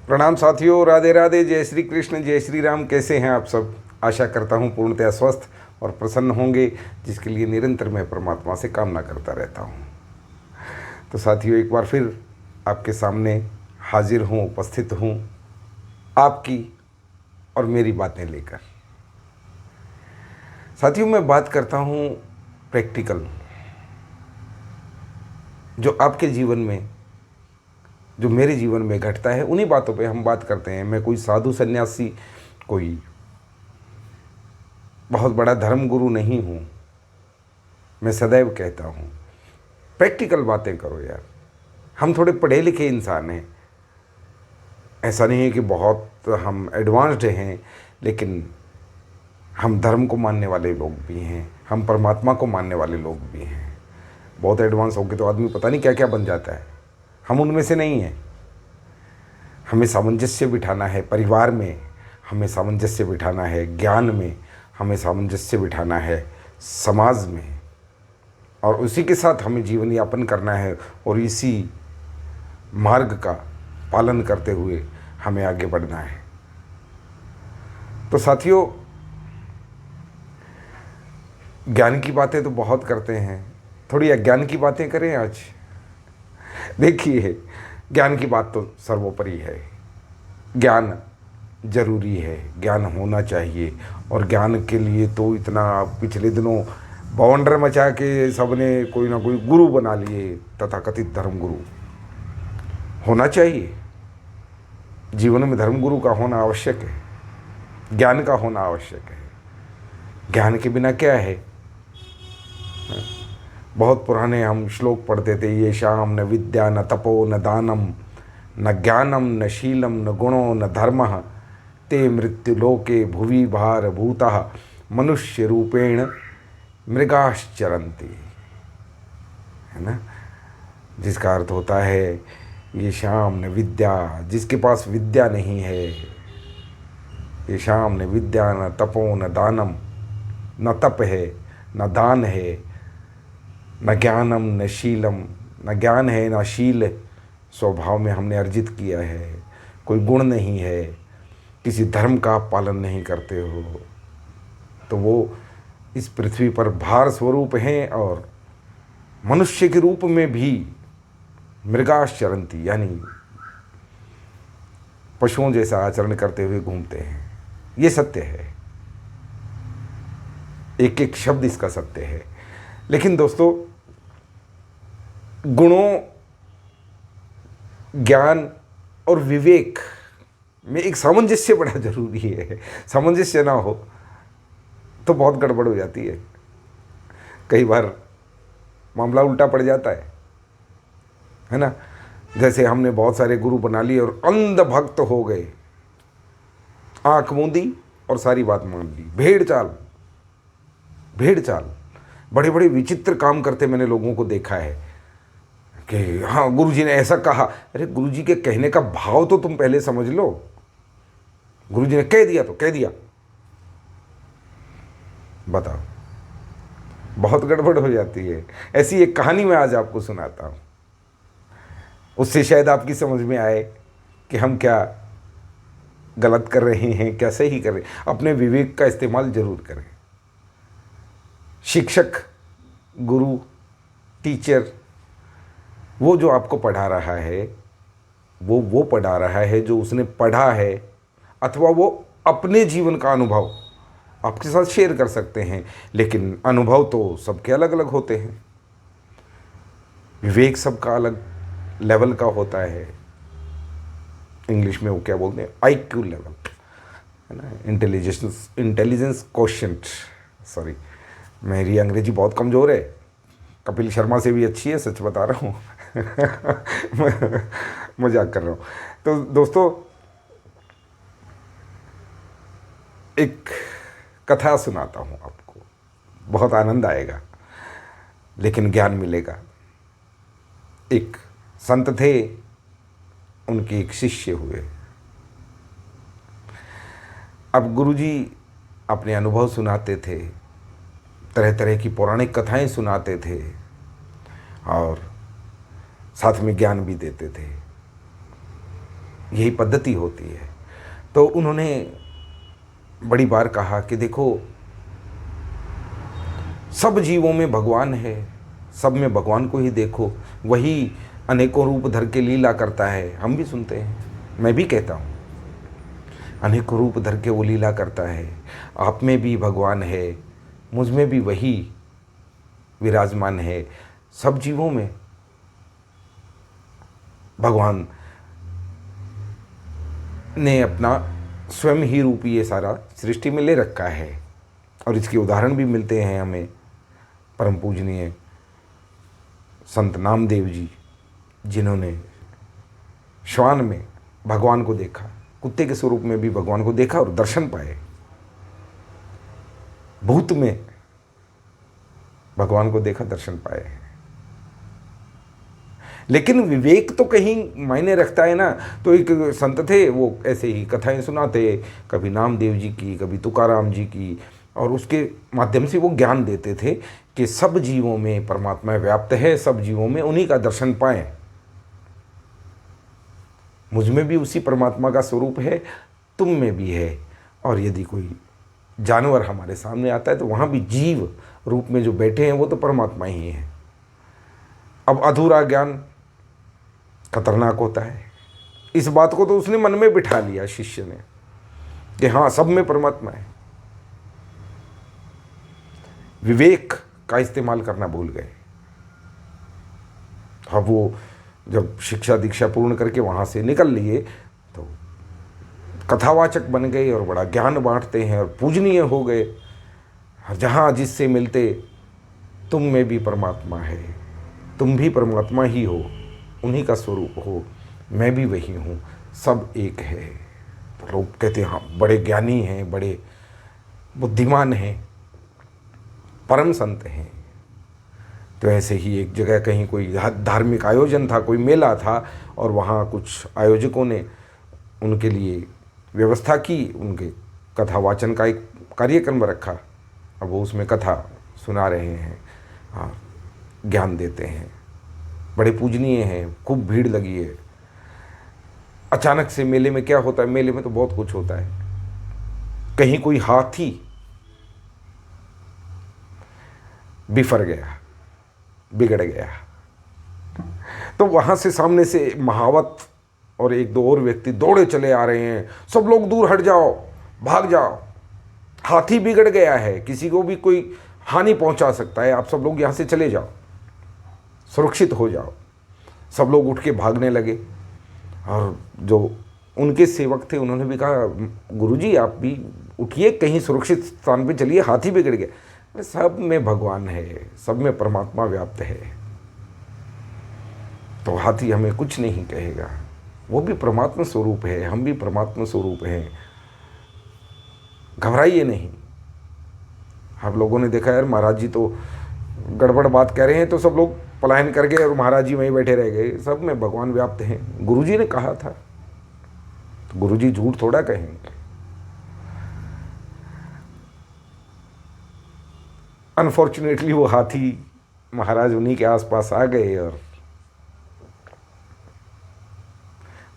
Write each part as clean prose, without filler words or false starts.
प्रणाम साथियों, राधे राधे, जय श्री कृष्ण, जय श्री राम। कैसे हैं आप सब? आशा करता हूँ पूर्णतया स्वस्थ और प्रसन्न होंगे, जिसके लिए निरंतर मैं परमात्मा से कामना करता रहता हूँ। तो साथियों, एक बार फिर आपके सामने हाजिर हूँ, उपस्थित हूँ, आपकी और मेरी बातें लेकर। साथियों, मैं बात करता हूँ प्रैक्टिकल, जो आपके जीवन में, जो मेरे जीवन में घटता है, उन्हीं बातों पे हम बात करते हैं। मैं कोई साधु सन्यासी, कोई बहुत बड़ा धर्म गुरु नहीं हूँ। मैं सदैव कहता हूँ, प्रैक्टिकल बातें करो यार। हम थोड़े पढ़े लिखे इंसान हैं, ऐसा नहीं है कि बहुत हम एडवांस्ड हैं, लेकिन हम धर्म को मानने वाले लोग भी हैं, हम परमात्मा को मानने वाले लोग भी हैं। बहुत एडवांस होकर तो आदमी पता नहीं क्या क्या बन जाता है। हम उनमें से नहीं हैं। हमें सामंजस्य बिठाना है परिवार में, हमें सामंजस्य बिठाना है ज्ञान में, हमें सामंजस्य बिठाना है समाज में, और उसी के साथ हमें जीवन यापन करना है, और इसी मार्ग का पालन करते हुए हमें आगे बढ़ना है। तो साथियों, ज्ञान की बातें तो बहुत करते हैं, थोड़ी अज्ञान की बातें करें आज। देखिए, ज्ञान की बात तो सर्वोपरि है। ज्ञान जरूरी है, ज्ञान होना चाहिए। और ज्ञान के लिए तो इतना पिछले दिनों बवंडर मचा के सबने कोई ना कोई गुरु बना लिए, तथाकथित धर्म गुरु। होना चाहिए, जीवन में धर्म गुरु का होना आवश्यक है, ज्ञान का होना आवश्यक है। ज्ञान के बिना क्या है? बहुत पुराने हम श्लोक पढ़ते थे, ये शाम न विद्या न तपो न दानम न ज्ञानम न शीलम न गुणो न धर्म ते मृत्युलोके भुवि भार भूतः मनुष्य रूपेण मृगाश्चरन्ति। है ना? जिसका अर्थ होता है, ये शाम न विद्या, जिसके पास विद्या नहीं है, ये शाम न विद्या न तपो न दानम, न तप है न दान है, न ज्ञानम न शीलम, न ज्ञान है न शील स्वभाव में हमने अर्जित किया है, कोई गुण नहीं है, किसी धर्म का आप पालन नहीं करते हो, तो वो इस पृथ्वी पर भार स्वरूप हैं और मनुष्य के रूप में भी मृगाश्चरन्ति, यानी पशुओं जैसा आचरण करते हुए घूमते हैं। ये सत्य है, एक एक शब्द इसका सत्य है। लेकिन दोस्तों, गुणों, ज्ञान और विवेक में एक सामंजस्य बड़ा जरूरी है। सामंजस्य ना हो तो बहुत गड़बड़ हो जाती है, कई बार मामला उल्टा पड़ जाता है ना? जैसे हमने बहुत सारे गुरु बना लिए और अंध भक्त हो गए, आंख मूंदी और सारी बात मान ली। भेड़ चाल, भेड़ चाल, बड़े बड़े विचित्र काम करते मैंने लोगों को देखा है कि हाँ, गुरुजी ने ऐसा कहा। अरे गुरुजी के कहने का भाव तो तुम पहले समझ लो। गुरुजी ने कह दिया तो कह दिया, बताओ, बहुत गड़बड़ हो जाती है। ऐसी एक कहानी मैं आज आपको सुनाता हूँ, उससे शायद आपकी समझ में आए कि हम क्या गलत कर रहे हैं, क्या सही कर रहे हैं। अपने विवेक का इस्तेमाल जरूर करें। शिक्षक, गुरु, टीचर, वो जो आपको पढ़ा रहा है, वो पढ़ा रहा है जो उसने पढ़ा है, अथवा वो अपने जीवन का अनुभव आपके साथ शेयर कर सकते हैं। लेकिन अनुभव तो सबके अलग अलग होते हैं, विवेक सबका अलग लेवल का होता है। इंग्लिश में वो क्या बोलते हैं, IQ लेवल, है ना, इंटेलिजेंस क्वोशिएंट। सॉरी, मेरी अंग्रेजी बहुत कमज़ोर है, कपिल शर्मा से भी अच्छी है, सच बता रहा हूँ। मजाक कर रहा हूँ। तो दोस्तों, एक कथा सुनाता हूँ आपको, बहुत आनंद आएगा, लेकिन ज्ञान मिलेगा। एक संत थे, उनके एक शिष्य हुए। अब गुरुजी अपने अनुभव सुनाते थे, तरह तरह की पौराणिक कथाएं सुनाते थे और साथ में ज्ञान भी देते थे। यही पद्धति होती है। तो उन्होंने बड़ी बार कहा कि देखो, सब जीवों में भगवान है, सब में भगवान को ही देखो, वही अनेकों रूप धर के लीला करता है। हम भी सुनते हैं, मैं भी कहता हूँ, अनेकों रूप धर के वो लीला करता है। आप में भी भगवान है, मुझ में भी वही विराजमान है। सब जीवों में भगवान ने अपना स्वयं ही रूप ये सारा सृष्टि में ले रखा है। और इसके उदाहरण भी मिलते हैं हमें। परम पूजनीय संत नामदेव जी, जिन्होंने श्वान में भगवान को देखा, कुत्ते के स्वरूप में भी भगवान को देखा और दर्शन पाए। भूत में भगवान को देखा, दर्शन पाए। लेकिन विवेक तो कहीं मायने रखता है ना। तो एक संत थे, वो ऐसे ही कथाएं सुनाते, कभी नामदेव जी की, कभी तुकाराम जी की, और उसके माध्यम से वो ज्ञान देते थे कि सब जीवों में परमात्मा व्याप्त है, सब जीवों में उन्हीं का दर्शन पाएं। मुझ में भी उसी परमात्मा का स्वरूप है, तुम में भी है। और यदि कोई जानवर हमारे सामने आता है तो वहाँ भी जीव रूप में जो बैठे हैं वो तो परमात्मा ही है। अब अधूरा ज्ञान खतरनाक होता है। इस बात को तो उसने मन में बिठा लिया शिष्य ने कि हाँ, सब में परमात्मा है। विवेक का इस्तेमाल करना भूल गए। अब वो जब शिक्षा दीक्षा पूर्ण करके वहाँ से निकल लिए तो कथावाचक बन गए और बड़ा ज्ञान बांटते हैं और पूजनीय हो गए। जहाँ जिससे मिलते, तुम में भी परमात्मा है, तुम भी परमात्मा ही हो, उन्हीं का स्वरूप हो, मैं भी वही हूँ, सब एक है। तो लोग कहते हैं हाँ, बड़े ज्ञानी हैं, बड़े बुद्धिमान हैं, परम संत हैं। तो ऐसे ही एक जगह कहीं कोई धार्मिक आयोजन था, कोई मेला था, और वहाँ कुछ आयोजकों ने उनके लिए व्यवस्था की, उनके कथा वाचन का एक कार्यक्रम रखा। अब वो उसमें कथा सुना रहे हैं, हाँ, ज्ञान देते हैं, बड़े पूजनीय हैं, खूब भीड़ लगी है। अचानक से मेले में क्या होता है, मेले में तो बहुत कुछ होता है, कहीं कोई हाथी बिफर गया, बिगड़ गया। तो वहाँ से सामने से महावत और एक दो और व्यक्ति दौड़े चले आ रहे हैं, सब लोग दूर हट जाओ, भाग जाओ, हाथी बिगड़ गया है, किसी को भी कोई हानि पहुंचा सकता है, आप सब लोग यहाँ से चले जाओ, सुरक्षित हो जाओ। सब लोग उठ के भागने लगे। और जो उनके सेवक थे उन्होंने भी कहा, गुरुजी आप भी उठिए, कहीं सुरक्षित स्थान पे चलिए, हाथी बिगड़ गया। सब में भगवान है, सब में परमात्मा व्याप्त है, तो हाथी हमें कुछ नहीं कहेगा, वो भी परमात्मा स्वरूप है, हम भी परमात्मा स्वरूप हैं, घबराइए नहीं। आप लोगों ने देखा यार, महाराज जी तो गड़बड़ बात कह रहे हैं तो सब लोग पलायन कर गए और महाराज जी वहीं बैठे रह गए। सब में भगवान व्याप्त हैं, गुरुजी ने कहा था, तो गुरुजी झूठ थोड़ा कहेंगे। अनफॉर्चुनेटली वो हाथी महाराज उन्हीं के आसपास आ गए और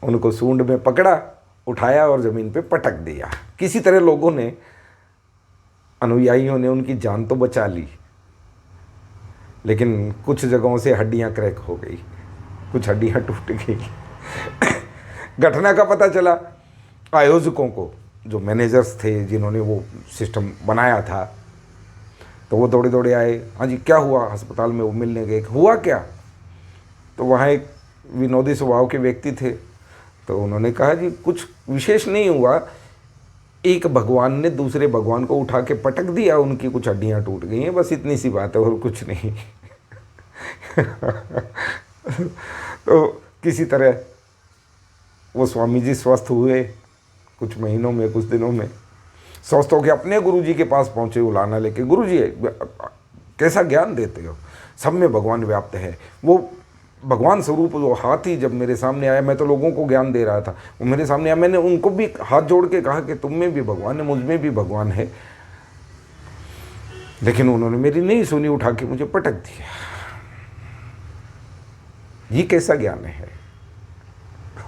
उनको सूंड में पकड़ा, उठाया और ज़मीन पे पटक दिया। किसी तरह लोगों ने, अनुयायियों ने उनकी जान तो बचा ली, लेकिन कुछ जगहों से हड्डियां क्रैक हो गई, कुछ हड्डियां टूट गई। घटना का पता चला आयोजकों को, जो मैनेजर्स थे जिन्होंने वो सिस्टम बनाया था, तो वो दौड़े दौड़े आए। हाँ जी क्या हुआ, अस्पताल में वो मिलने गए, हुआ क्या? तो वहाँ एक विनोदी स्वभाव के व्यक्ति थे, तो उन्होंने कहा जी कुछ विशेष नहीं हुआ, एक भगवान ने दूसरे भगवान को उठा के पटक दिया, उनकी कुछ हड्डियाँ टूट गई हैं, बस इतनी सी बात है और कुछ नहीं। तो किसी तरह वो स्वामी जी स्वस्थ हुए कुछ महीनों में, कुछ दिनों में। स्वस्थ होकर अपने गुरुजी के पास पहुँचे उलाना लेके, गुरुजी कैसा ज्ञान देते हो, सब में भगवान व्याप्त है। वो भगवान स्वरूप जो हाथी जब मेरे सामने आया, मैं तो लोगों को ज्ञान दे रहा था, वो मेरे सामने आया, मैंने उनको भी हाथ जोड़ के कहा कि तुम में भी भगवान है, मुझ में भी भगवान है, लेकिन उन्होंने मेरी नहीं सुनी, उठा के मुझे पटक दिया। ये कैसा ज्ञान है?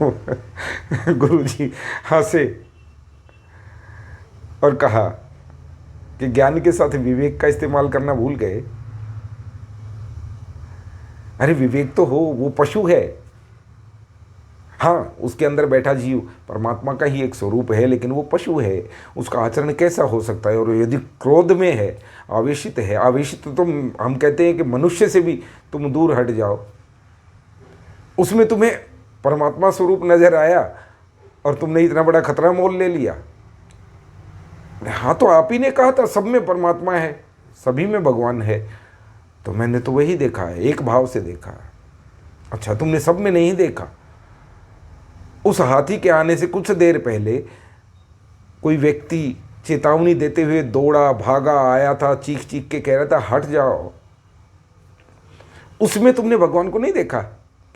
गुरुजी हंसे और कहा कि ज्ञान के साथ विवेक का इस्तेमाल करना भूल गए। अरे विवेक तो हो, वो पशु है। हाँ, उसके अंदर बैठा जीव परमात्मा का ही एक स्वरूप है, लेकिन वो पशु है। उसका आचरण कैसा हो सकता है? और यदि क्रोध में है, आवेशित है, आवेशित तो हम कहते हैं कि मनुष्य से भी तुम दूर हट जाओ। उसमें तुम्हें परमात्मा स्वरूप नजर आया और तुमने इतना बड़ा खतरा मोल ले लिया। हाँ, तो आप ही ने कहा था सब में परमात्मा है, सभी में भगवान है। तो मैंने तो वही देखा है, एक भाव से देखा। अच्छा, तुमने सब में नहीं देखा। उस हाथी के आने से कुछ देर पहले कोई व्यक्ति चेतावनी देते हुए दौड़ा भागा आया था, चीख चीख के कह रहा था हट जाओ। उसमें तुमने भगवान को नहीं देखा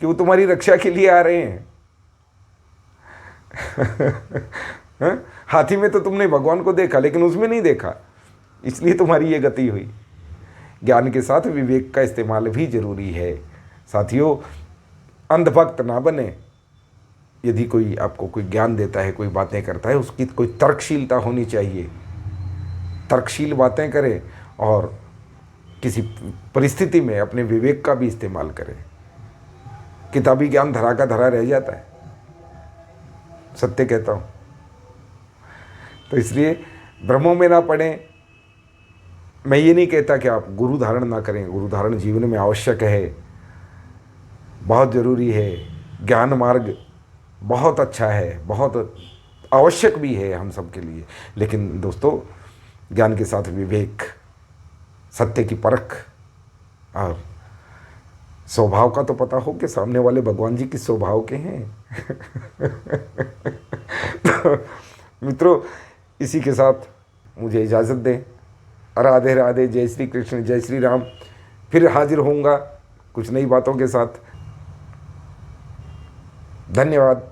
कि वो तुम्हारी रक्षा के लिए आ रहे हैं। हाथी में तो तुमने भगवान को देखा, लेकिन उसमें नहीं देखा, इसलिए तुम्हारी ये गति हुई। ज्ञान के साथ विवेक का इस्तेमाल भी जरूरी है साथियों। अंधभक्त ना बने। यदि कोई आपको कोई ज्ञान देता है, कोई बातें करता है, उसकी कोई तर्कशीलता होनी चाहिए। तर्कशील बातें करें और किसी परिस्थिति में अपने विवेक का भी इस्तेमाल करें। किताबी ज्ञान धरा का धरा रह जाता है, सत्य कहता हूँ। तो इसलिए भ्रमों में ना पड़ें। मैं ये नहीं कहता कि आप गुरु धारण ना करें, गुरु धारण जीवन में आवश्यक है, बहुत ज़रूरी है। ज्ञान मार्ग बहुत अच्छा है, बहुत आवश्यक भी है हम सब के लिए। लेकिन दोस्तों, ज्ञान के साथ विवेक, सत्य की परख और स्वभाव का तो पता हो कि सामने वाले भगवान जी किस स्वभाव के हैं। तो मित्रों, इसी के साथ मुझे इजाज़त दें। राधे राधे, जय श्री कृष्ण, जय श्री राम। फिर हाजिर होऊंगा कुछ नई बातों के साथ। धन्यवाद।